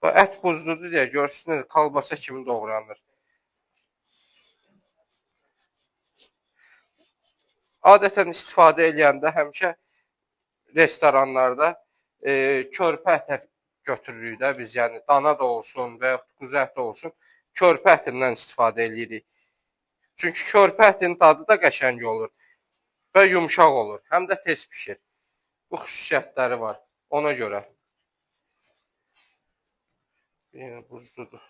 Ət buzludur deyə görürsünüz, kalbasa kimi doğranır. Adətən istifadə eləyəndə həmişə restoranlarda körpə ətə götürürük də biz, yəni dana da olsun və yaxud quzu əti olsun, körpə ətindən istifadə eləyirik. Çünki körpə ətinin dadı da qəşəng olur və yumşaq olur, həm də tez pişir. Bu xüsusiyyətləri var, ona görə. Yəni buzludur.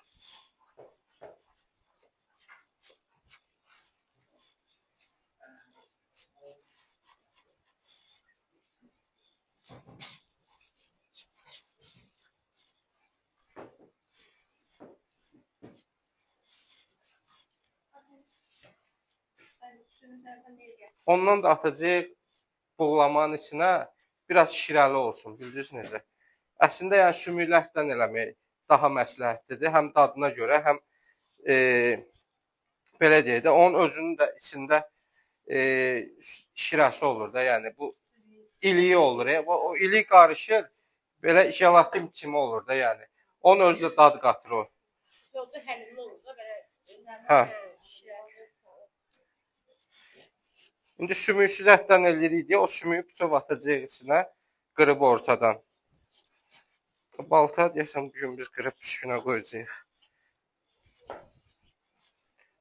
Ondan da atacağıq buğlamanın içinə biraz şirəli olsun, bildiniz necə? Əslində yəni sümüklü ətdən eləmək daha məsləhətlidir, həm dadına görə, həm belə deyək də, onun özünün də içində şirəsi olur da, yəni bu iliyi olur. O ilik qarışır, belə jelatin kimi olur da, yəni. Onun özü də dad qatır o. Yoxsa həlimli olur da belə. Hə. İndi sümüksüz ətdən eləyirik deyə o sümüyü bütöv atacağıq içinə, qırıb ortadan. Balta deyəsən bugün biz qırıb püskünə qoyacağıq.